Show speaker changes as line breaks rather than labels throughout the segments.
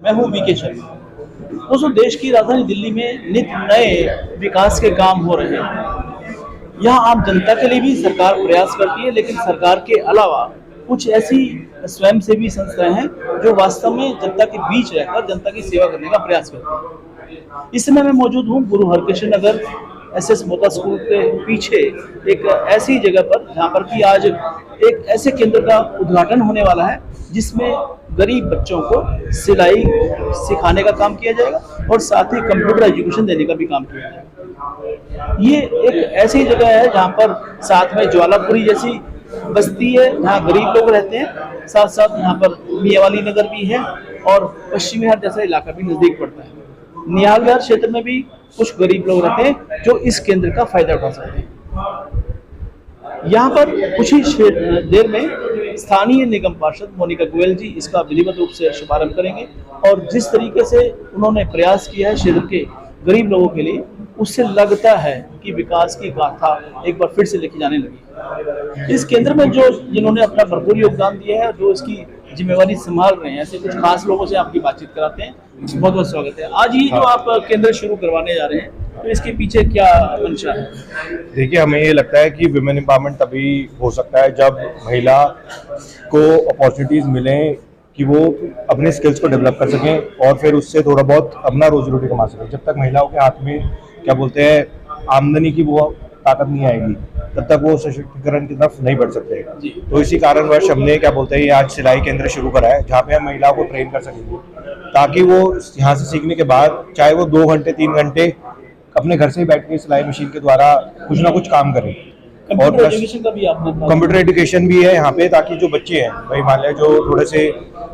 मैं हूँ वीके शर्मा। दोस्तों, देश की राजधानी दिल्ली में नित नए विकास के काम हो रहे हैं। यहाँ आम जनता के लिए भी सरकार प्रयास करती है, लेकिन सरकार के अलावा कुछ ऐसी स्वयंसेवी संस्थाएं हैं जो वास्तव में जनता के बीच रहकर जनता की सेवा करने का प्रयास करती हैं। इस समय मैं मौजूद हूँ गुरु हरकृष्ण नगर एसएस मोता स्कूल के पीछे एक ऐसी जगह पर जहाँ पर कि आज एक ऐसे केंद्र का उद्घाटन होने वाला है जिसमें गरीब बच्चों को सिलाई सिखाने का काम किया जाएगा और साथ ही कंप्यूटर एजुकेशन देने का भी काम किया जाएगा। ये एक ऐसी जगह है जहाँ पर साथ में ज्वालापुरी जैसी बस्ती है जहाँ गरीब लोग रहते हैं, साथ साथ यहाँ पर मियावाली नगर भी है और पश्चिमी हाट जैसा इलाका भी नजदीक पड़ता है। निहाल विहार क्षेत्र में भी कुछ गरीब लोग रहते हैं जो इस केंद्र का फायदा उठा सकते हैं। यहाँ पर कुछ ही देर में स्थानीय निगम पार्षद मोनिका गोयल जी इसका विधिवत रूप से शुभारंभ करेंगे और जिस तरीके से उन्होंने प्रयास किया है क्षेत्र के गरीब लोगों के लिए, उससे लगता है कि विकास की गाथा एक बार फिर से लिखी जाने लगी। इस केंद्र में जिन्होंने अपना भरपूर योगदान दिया है, जो इसकी जिम्मेवारी संभाल रहे हैं, ऐसे कुछ खास लोगों से आपकी बातचीत कराते हैं। बहुत बहुत स्वागत है। आज ये जो आप केंद्र शुरू करवाने जा रहे हैं, तो इसके पीछे क्या मंशा है?
देखिए, हमें ये लगता है कि विमेन एम्पावरमेंट तभी हो सकता है जब महिला को अपॉर्चुनिटीज मिलें कि वो अपने स्किल्स को डेवलप कर सकें और फिर उससे थोड़ा बहुत अपना रोजी रोटी कमा सकें। जब तक महिलाओं के हाथ में क्या बोलते हैं आमदनी की वो ताकत नहीं आएगी, तब तक वो सशक्तिकरण की तरफ नहीं बढ़ सकते। तो इसी कारणवश हमने क्या बोलते हैं आज सिलाई केंद्र शुरू करा है, जहाँ पे हम महिलाओं को ट्रेन कर सकेंगे ताकि वो यहाँ से सीखने के बाद चाहे वो 2 घंटे 3 घंटे अपने घर से ही बैठ के सिलाई मशीन के द्वारा कुछ ना कुछ काम करें। और कंप्यूटर एजुकेशन भी है यहाँ पे, ताकि जो बच्चे हैं भाई मान लिया जो थोड़े से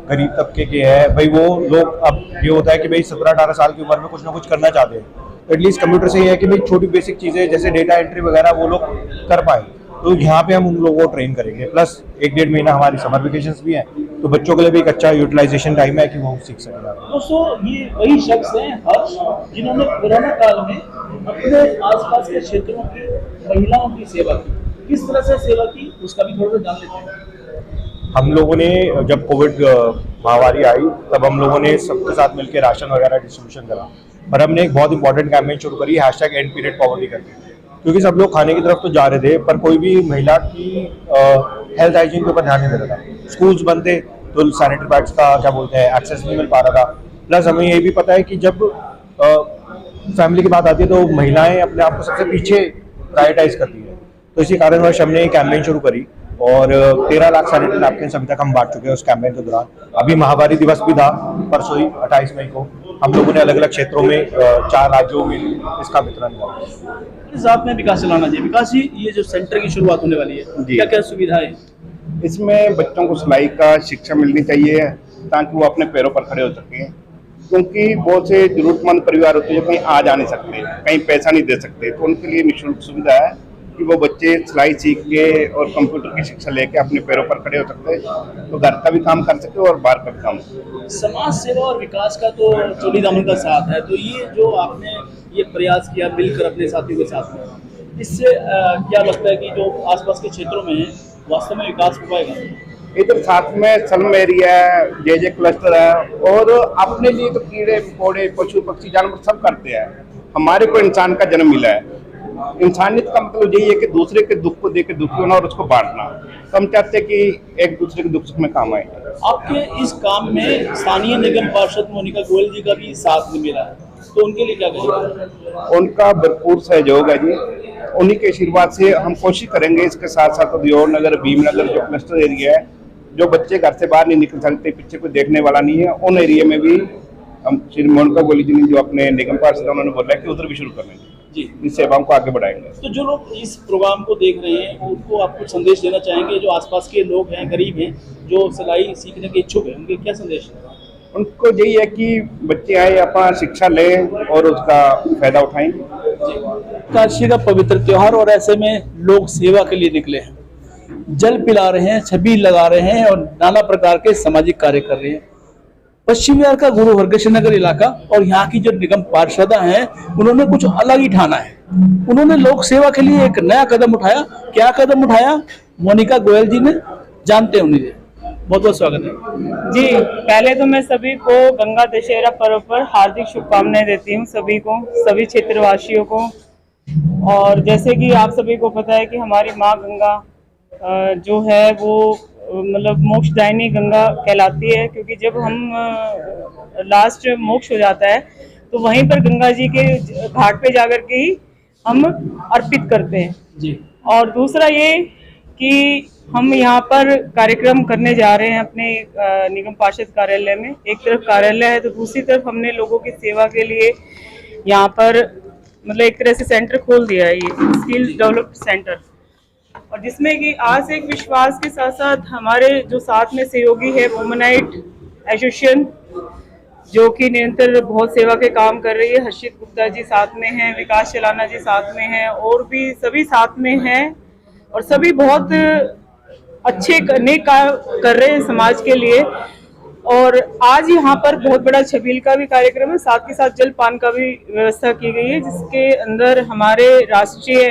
गरीब तबके के हैं भाई, वो लोग अब ये होता है कि भाई 17-18 साल की उम्र में कुछ ना कुछ करना चाहते हैं, तो एटलीस्ट कंप्यूटर से ये है कि भाई छोटी बेसिक चीज़ें जैसे डेटा एंट्री वगैरह वो लोग कर पाए। तो यहाँ पे हम उन लोगों को ट्रेन करेंगे, प्लस 1-1.5 महीना हमारी समर वेकेशंस भी हैं, तो बच्चों के लिए भी एक अच्छा यूटिलाइजेशन टाइम है कि वो सीख सकें।
दोस्तों, ये वही शख्स हैं हर्ष, जिन्होंने कोरोना काल में अपने आसपास के क्षेत्रों की महिलाओं की सेवा की। किस तरह से सेवा की उसका भी थोड़ा सा जान लेते हैं।
हम लोगों ने जब कोविड महामारी आई तब हम लोगों ने सबके साथ मिलकर राशन वगैरह डिस्ट्रीब्यूशन करा, पर हमने एक बहुत इंपॉर्टेंट कैंपेन शुरू करी #एंड पीरियड पॉवर्टी करके, क्योंकि सब लोग खाने की तरफ तो जा रहे थे पर कोई भी महिला की हेल्थ हाइजीन के ऊपर ध्यान नहीं दे रहा था। स्कूल्स बंद थे तो सैनिटरी पैड्स का क्या बोलते हैं एक्सेस नहीं मिल पा रहा था। प्लस हमें ये भी पता है कि जब फैमिली की बात आती है तो महिलाएं अपने आप को सबसे पीछे प्रायोरिटाइज करती है। तो इसी कारणवश हमने एक कैंपेन शुरू करी और 13 लाख सैनिटरी नैपकिन अभी तक हम बांट चुके हैं उस कैंपेन के दौरान। अभी महावारी दिवस भी था परसों ही 28 मई को, हम लोगों ने अलग अलग क्षेत्रों में 4 राज्यों में इसका वितरण किया।
इस आप में विकास चलाना चाहिए। विकास जी, ये जो सेंटर की शुरुआत होने वाली है, क्या क्या सुविधाएं?
इसमें बच्चों को सिलाई का शिक्षा मिलनी चाहिए ताकि वो अपने पैरों पर खड़े हो सकें, क्योंकि बहुत से जरूरतमंद परिवार होते हैं जो कहीं आ जा नहीं सकते, कहीं पैसा नहीं दे सकते, तो उनके लिए निःशुल्क सुविधा है कि वो बच्चे सिलाई सीख के और कंप्यूटर की शिक्षा लेके अपने पैरों पर खड़े हो सकते हैं, तो घर का भी काम कर सकते और बाहर का भी काम।
समाज सेवा और विकास का तो चोली दामन का साथ है, तो ये जो आपने ये प्रयास किया मिलकर अपने साथियों के साथ में, इससे क्या लगता है कि जो आसपास के क्षेत्रों में है वास्तव में विकास हो पाएगा?
इधर साथ में सलम एरिया है, जे क्लस्टर है, और अपने लिए तो कीड़े मकोड़े पशु पक्षी जानवर सब करते हैं। हमारे को इंसान का जन्म मिला है, इंसानियत का मतलब यही है कि दूसरे के दुख को देख के दुखी होना और उसको बांटना। तो हम चाहते हैं कि एक दूसरे के दुख सुख में काम आए।
आपके इस काम में स्थानीय निगम पार्षद मोनिका गोयल जी का भी साथ मिला है, तो उनके लिए क्या कहेंगे?
उनका भरपूर सहयोग है जी, उन्हीं के आशीर्वाद से हम कोशिश करेंगे। इसके साथ साथ उद्योग नगर, भीमनगर जो क्लस्टर एरिया है, जो बच्चे घर से बाहर नहीं निकल सकते, पीछे कोई देखने वाला नहीं है, उन एरिया में भी हम श्री मोनिका गोयल जी ने जो अपने निगम पार्षद उन्होंने बोला है कि उधर भी शुरू कर लेंगे जी, इस सेवाओं को आगे बढ़ाएंगे।
तो जो लोग इस प्रोग्राम को देख रहे हैं उनको आप कुछ संदेश देना चाहेंगे? जो आसपास के लोग हैं, गरीब हैं, जो सिलाई सीखने के इच्छुक हैं, उनके क्या संदेश है?
उनको यही है कि बच्चे आए अपना शिक्षा लें और उसका फायदा उठाएं।
काशी का पवित्र त्योहार और ऐसे में लोग सेवा के लिए निकले हैं, जल पिला रहे हैं, छबील लगा रहे हैं और नाना प्रकार के सामाजिक कार्य कर रहे हैं। पश्चिम बिहार का गुरु हरकृष्ण नगर इलाका और यहाँ की जो निगम पार्षदा हैं, उन्होंने कुछ अलग ही ठाना है। उन्होंने लोक सेवा के लिए एक नया कदम उठाया। क्या कदम उठाया मोनिका गोयल जी ने, जानते हैं उन्हें। बहुत बहुत स्वागत है।
जी, पहले तो मैं सभी को गंगा दशहरा पर्व पर हार्दिक शुभकामनाएं देती हूँ, सभी को, सभी क्षेत्रवासियों को। और जैसे कि आप सभी को पता है कि हमारी माँ गंगा जो है वो मतलब मोक्षदायिनी गंगा कहलाती है, क्योंकि जब हम लास्ट मोक्ष हो जाता है तो वहीं पर गंगा जी के घाट पे जाकर के ही हम अर्पित करते हैं
जी।
और दूसरा ये कि हम यहाँ पर कार्यक्रम करने जा रहे हैं अपने निगम पार्षद कार्यालय में। एक तरफ कार्यालय है तो दूसरी तरफ हमने लोगों की सेवा के लिए यहाँ पर मतलब एक तरह से सेंटर खोल दिया है, ये स्किल डेवलपमेंट सेंटर, और जिसमें कि आज एक विश्वास के साथ साथ हमारे जो साथ में सहयोगी है वुमेनाइट एसोसिएशन, जो कि निरंतर बहुत सेवा के काम कर रही है। हर्षित गुप्ता जी साथ में हैं, विकास चलाना जी साथ में हैं, और भी सभी साथ में हैं, और सभी बहुत अच्छे नेक कार्य कर रहे हैं समाज के लिए। और आज यहाँ पर बहुत बड़ा छबील का भी कार्यक्रम है, साथ के साथ जलपान का भी व्यवस्था की गई है, जिसके अंदर हमारे राष्ट्रीय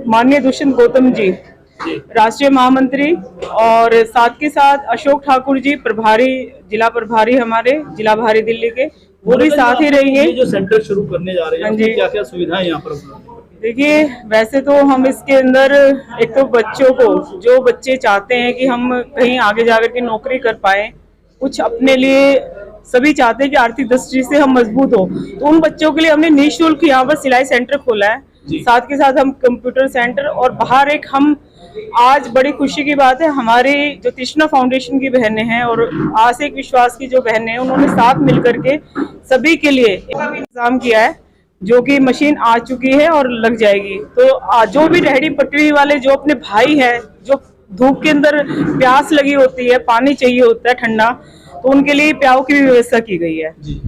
माननीय दुष्यंत गौतम जी राष्ट्रीय महामंत्री, और साथ के साथ अशोक ठाकुर जी प्रभारी, जिला प्रभारी हमारे जिला भारी दिल्ली के, वो भी साथ ही रहेंगे।
ये जो सेंटर शुरू करने जा रहे हैं, क्या क्या सुविधाएं यहाँ पर उपलब्ध हैं?
देखिए, वैसे तो हम इसके अंदर एक तो बच्चों को, जो बच्चे चाहते हैं कि हम कहीं आगे जाकर के नौकरी कर पाए, कुछ अपने लिए सभी चाहते हैं कि आर्थिक दृष्टि से हम मजबूत हो, तो उन बच्चों के लिए हमने निःशुल्क यहाँ पर सिलाई सेंटर खोला है। साथ के साथ हम कंप्यूटर सेंटर, और बाहर एक हम आज बड़ी खुशी की बात है, हमारी जो तृष्णा फाउंडेशन की बहनें हैं और आज एक विश्वास की जो बहनें हैं, उन्होंने साथ मिलकर के सभी के लिए इंतजाम किया है, जो कि मशीन आ चुकी है और लग जाएगी। तो जो भी रेहड़ी पटरी वाले जो अपने भाई है, जो धूप के अंदर प्यास लगी होती है, पानी चाहिए होता है ठंडा, तो उनके लिए प्याऊ की भी व्यवस्था की गई है।
जी।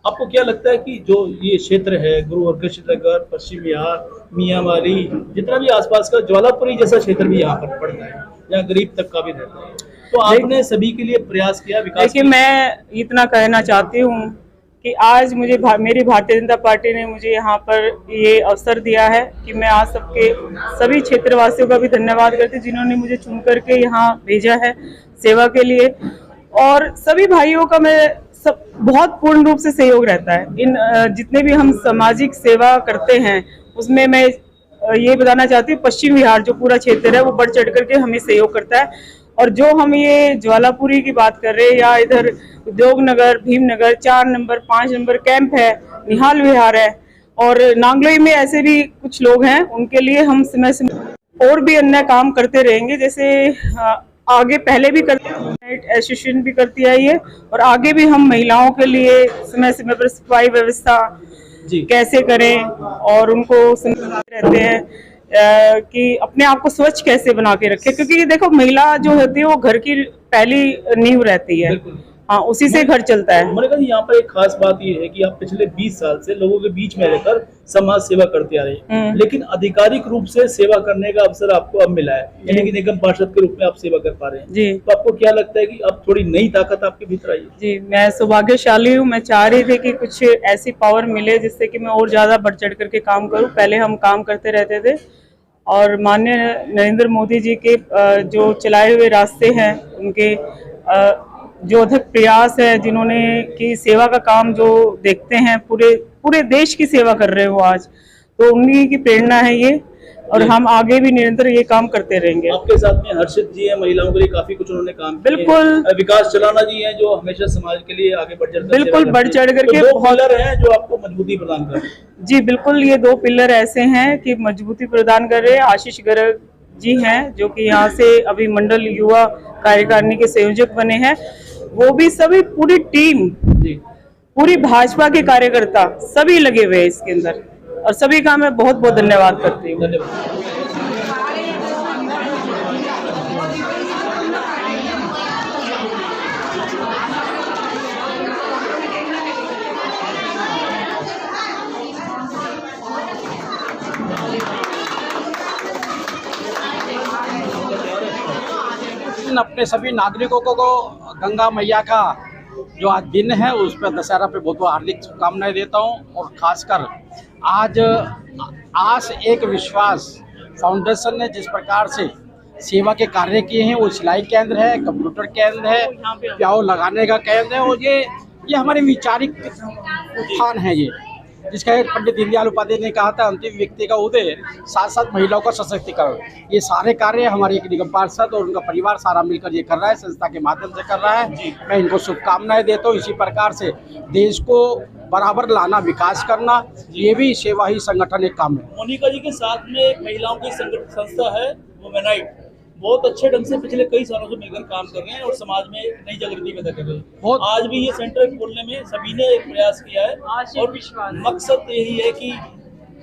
आपको क्या लगता है कि जो ये क्षेत्र है, गुरु और कृष्ण नगर, पश्चिम बिहार, मियांमारी, जितना भी आसपास का ज्वालापुरी जैसा क्षेत्र भी यहाँ पर पड़ता है, यहाँ गरीब तबका भी रहता है, तो आपने सभी के लिए प्रयास किया विकास?
देखिए, मैं इतना कहना चाहती हूँ कि आज मुझे मेरी भारतीय जनता पार्टी ने मुझे यहाँ पर ये अवसर दिया है कि मैं आज सभी क्षेत्रवासियों का भी धन्यवाद करती हूँ, जिन्होंने मुझे चुन करके यहाँ भेजा है सेवा के लिए। और सभी भाइयों का मैं सब बहुत पूर्ण रूप से सहयोग रहता है। इन जितने भी हम सामाजिक सेवा करते हैं उसमें मैं ये बताना चाहती हूँ, पश्चिम बिहार जो पूरा क्षेत्र है वो बढ़ चढ़ करके हमें सहयोग करता है। और जो हम ये ज्वालापुरी की बात कर रहे हैं, या इधर उद्योग नगर, भीमनगर, 4 नंबर 5 नंबर कैंप है, निहाल विहार है, और नांगलोई में ऐसे भी कुछ लोग हैं, उनके लिए हम समय समय और भी अन्य काम करते रहेंगे। जैसे आगे पहले भी करते एसोसिएशन भी करती आई है, और आगे भी हम महिलाओं के लिए समय समय पर सफाई व्यवस्था कैसे करें और उनको रहते हैं कि अपने आप को स्वच्छ कैसे बना के रखें, क्योंकि ये देखो, महिला जो होती है वो घर की पहली नींव रहती है। हाँ, उसी से घर चलता है।
मैंने कहा यहाँ पर एक खास बात ये है कि आप पिछले 20 साल से लोगों के बीच में रहकर समाज सेवा करते आ रहे हैं, लेकिन आधिकारिक रूप से सेवा करने का अवसर आपको अब मिला है, यानी कि निगम पार्षद के रूप में आप सेवा कर पा रहे हैं
जी।
तो आपको क्या लगता है कि अब थोड़ी नई ताकत आपके भीतर आई है?
जी, मैं सौभाग्यशाली हूँ। मैं चाह रही थी कि कुछ ऐसी पावर मिले जिससे कि मैं और ज्यादा बढ़ चढ़ करके काम करूँ। पहले हम काम करते रहते थे, और माननीय नरेंद्र मोदी जी के जो चलाए हुए रास्ते हैं, उनके जो अथक प्रयास है, जिन्होंने की सेवा का काम जो देखते हैं, पूरे देश की सेवा कर रहे हो आज, तो उन्हीं की प्रेरणा है ये, और हम आगे भी निरंतर ये काम करते रहेंगे।
आपके साथ में हर्षित जी हैं, महिलाओं के लिए काफी कुछ उन्होंने काम किया।
बिल्कुल।
विकास चलाना जी हैं, जो हमेशा समाज के लिए आगे बढ़ चढ़
बिल्कुल बढ़ चढ़ करके
दो पिलर हैं जो आपको मजबूती प्रदान कर रहे हैं।
जी बिल्कुल, ये 2 पिलर ऐसे हैं कि मजबूती प्रदान कर रहे हैं। आशीष गर्ग जी हैं, जो कि यहाँ से अभी मंडल युवा कार्यकारिणी के संयोजक बने हैं, वो भी सभी पूरी टीम, पूरी भाजपा के कार्यकर्ता सभी लगे हुए हैं इसके अंदर, और सभी का मैं बहुत बहुत धन्यवाद करती हूँ।
अपने सभी नागरिकों को गंगा मैया का जो आज दिन है उस पर दशहरा पे बहुत बहुत हार्दिक शुभकामनाएं देता हूं। और खासकर आज आस एक विश्वास फाउंडेशन ने जिस प्रकार से सेवा के कार्य किए हैं। वो सिलाई केंद्र है, कंप्यूटर केंद्र है, प्याऊ लगाने का केंद्र है, और ये हमारे वैचारिक उत्थान है ये, जिसका पंडित दीनदयाल उपाध्याय ने कहा था अंतिम व्यक्ति का उदय, साथ साथ महिलाओं का सशक्तिकरण। ये सारे कार्य हमारे एक निगम पार्षद और उनका परिवार सारा मिलकर ये कर रहा है, संस्था के माध्यम से कर रहा है। मैं इनको शुभकामनाएं देता हूँ। इसी प्रकार से देश को बराबर लाना, विकास करना, ये भी सेवा ही संगठन एक काम है।
मोनिका जी के साथ में एक महिलाओं की संस्था है वुमेनाइट, बहुत अच्छे ढंग से पिछले कई सालों से मिलकर काम कर रहे हैं और समाज में एक नई जागृति पैदा कर रहे हैं। आज भी ये सेंटर खोलने में सभी ने एक प्रयास किया है और मकसद यही है कि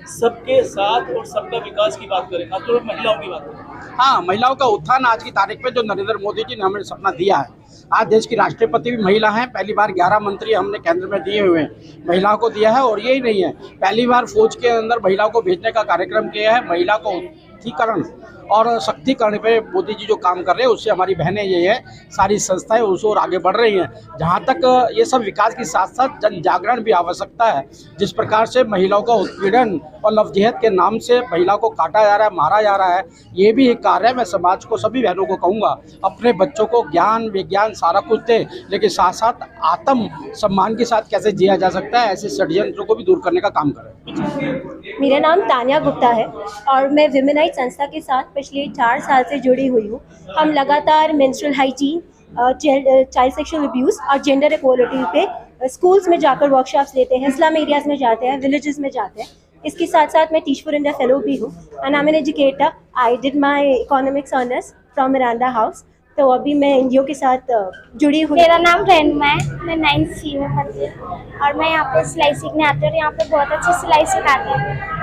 सबके साथ और सबका विकास की बात करें, खासतौर पर महिलाओं की बात करें।
हाँ, महिलाओं का उत्थान आज की तारीख में जो नरेंद्र मोदी जी ने हमें सपना दिया है। आज देश की राष्ट्रपति भी महिला हैं। पहली बार 11 मंत्री हमने केंद्र में दिए हुए हैं, महिलाओं को दिया है। और यही नहीं है, पहली बार फौज के अंदर महिलाओं को भेजने का कार्यक्रम किया है। महिला को उत्थीकरण और शक्तिकरण पे मोदी जी जो काम कर रहे हैं, उससे हमारी बहनें ये है, सारी संस्थाएं उस ओर आगे बढ़ रही हैं। जहाँ तक ये सब विकास के साथ साथ जन जागरण भी आवश्यकता है। जिस प्रकार से महिलाओं का उत्पीड़न और लवजिहत के नाम से महिलाओं को काटा जा रहा है, मारा जा रहा है, ये भी एक कार्य है। मैं समाज को, सभी बहनों को कहूँगा, अपने बच्चों को ज्ञान विज्ञान सारा कुछ दें, लेकिन साथ साथ आत्म सम्मान के साथ कैसे जिया जा सकता है, ऐसे षड्यंत्रों को भी दूर करने का काम करें।
मेरा नाम तान्या गुप्ता है और मैं विमेनाइट संस्था के साथ पिछले 4 साल से जुड़ी हुई हूँ। हम लगातार menstrual hygiene, child sexual abuse और जेंडर इक्वालिटी पे स्कूल्स में जाकर वर्कशॉप्स लेते हैं, स्लम एरियाज़ में जाते हैं, विलेजेस में जाते हैं। इसके साथ साथ मैं टीच फॉर इंडिया फेलो भी हूँ and I am an educator. I did my economics honours from Miranda house. तो अभी मैं एनजीओ के साथ जुड़ी हुई।
मेरा नाम रेनमा है, मैं 9th C में पढ़ती हूँ और मैं यहाँ पे सिलाई सीखने आती हूँ। यहाँ पे बहुत अच्छी सिलाई सिखाते हैं।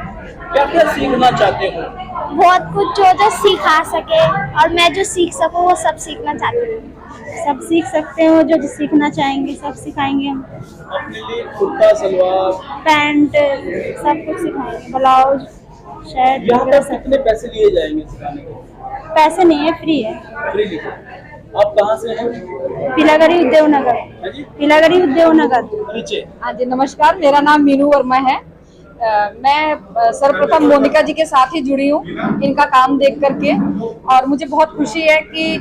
क्या क्या सीखना चाहते हो?
बहुत कुछ जो सिखा सके और मैं जो सीख सकूँ वो सब सीखना चाहती हूँ। सब सीख सकते हो, जो सीखना चाहेंगे सब सिखाएंगे हम।
अपने लिए कुर्ता, सलवार,
पैंट सब कुछ सिखाएंगे, ब्लाउज, शर्ट।
यहाँ पर कितने पैसे लिए जाएंगे सिखाने के?
पैसे नहीं है, फ्री है।
फ्री लिखे। आप कहाँ से हैं?
पिलागढ़ी उद्योगनगर। पिलागढ़ी उद्योगनगर
नीचे।
हाँ जी, नमस्कार। मेरा नाम मीनू वर्मा है। मैं सर्वप्रथम मोनिका जी के साथ ही जुड़ी हूँ इनका काम देख करके, और मुझे बहुत खुशी है कि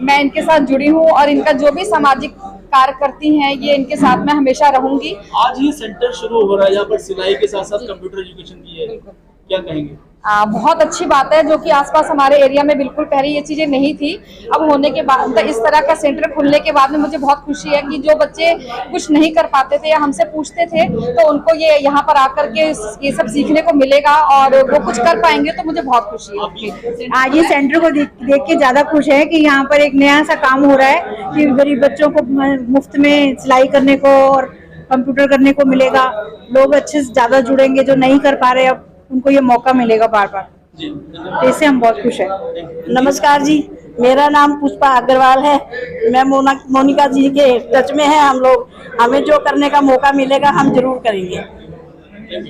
मैं इनके साथ जुड़ी हूँ और इनका जो भी सामाजिक कार्य करती हैं ये इनके साथ मैं हमेशा रहूंगी।
आज ये सेंटर शुरू हो रहा है, यहाँ पर सिलाई के साथ साथ कंप्यूटर एजुकेशन भी है, क्या कहेंगे?
बहुत अच्छी बात है, जो कि आसपास हमारे एरिया में बिल्कुल पहले ये चीजें नहीं थी। अब होने के बाद, इस तरह का सेंटर खुलने के बाद में मुझे बहुत खुशी है कि जो बच्चे कुछ नहीं कर पाते थे या हमसे पूछते थे, तो उनको ये यहाँ पर आकर के ये सब सीखने को मिलेगा और वो कुछ कर पाएंगे, तो मुझे बहुत खुशी है।
आज ये सेंटर को देख के ज्यादा खुश है कि यहाँ पर एक नया सा काम हो रहा है कि गरीब बच्चों को मुफ्त में सिलाई करने को और कंप्यूटर करने को मिलेगा। लोग अच्छे से ज्यादा जुड़ेंगे, जो नहीं कर पा रहे अब उनको ये मौका मिलेगा बार बार। तो इससे हम बहुत खुश हैं।
नमस्कार जी, मेरा नाम पुष्पा अग्रवाल है। मैं मोनिका जी के टच में है हम लोग। हमें जो करने का मौका मिलेगा हम जरूर करेंगे,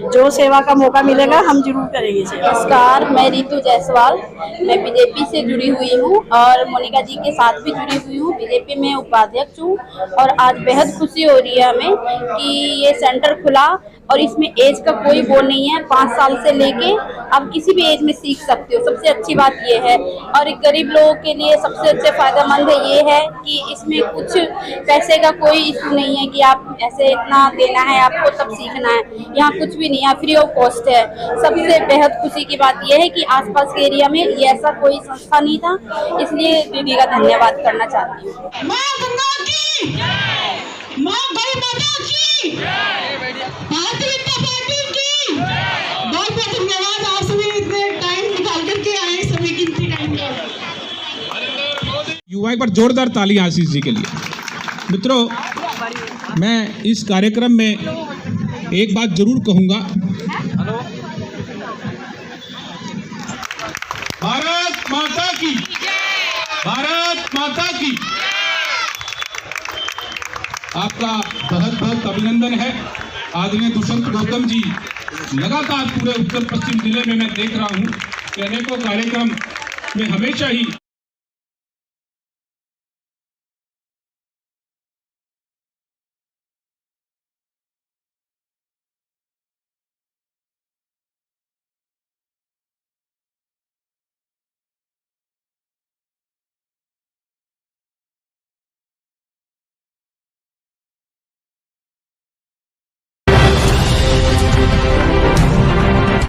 जो सेवा का मौका मिलेगा हम जरूर करेंगे।
नमस्कार, मैं रितु जायसवाल, मैं बीजेपी से जुड़ी हुई हूँ और मोनिका जी के साथ भी जुड़ी हुई हूँ। बीजेपी में उपाध्यक्ष हूँ और आज बेहद खुशी हो रही है हमें कि ये सेंटर खुला और इसमें एज का कोई वो नहीं है। 5 साल से लेके आप किसी भी एज में सीख सकते हो, सबसे अच्छी बात ये है। और गरीब लोगों के लिए सबसे अच्छे फायदेमंद है ये है कि इसमें कुछ पैसे का कोई इशू नहीं है कि आप ऐसे इतना देना है आपको तब सीखना है। यहाँ कुछ भी नहीं है, फ्री ऑफ कॉस्ट है। सबसे बेहद खुशी की बात यह है कि आसपास के एरिया में ये ऐसा कोई संस्था नहीं था, इसलिए दीदी का धन्यवाद करना चाहती हूँ।
युवा एक बार जोरदार ताली आशीष जी के लिए। मित्रों, मैं इस कार्यक्रम में एक बात जरूर कहूंगा। भारत माता की, भारत माता की। आपका बहुत बहुत अभिनंदन है। आदरणीय दुष्यंत गौतम जी लगातार पूरे उत्तर पश्चिम जिले में मैं देख रहा हूं कि अनेकों कार्यक्रम में हमेशा ही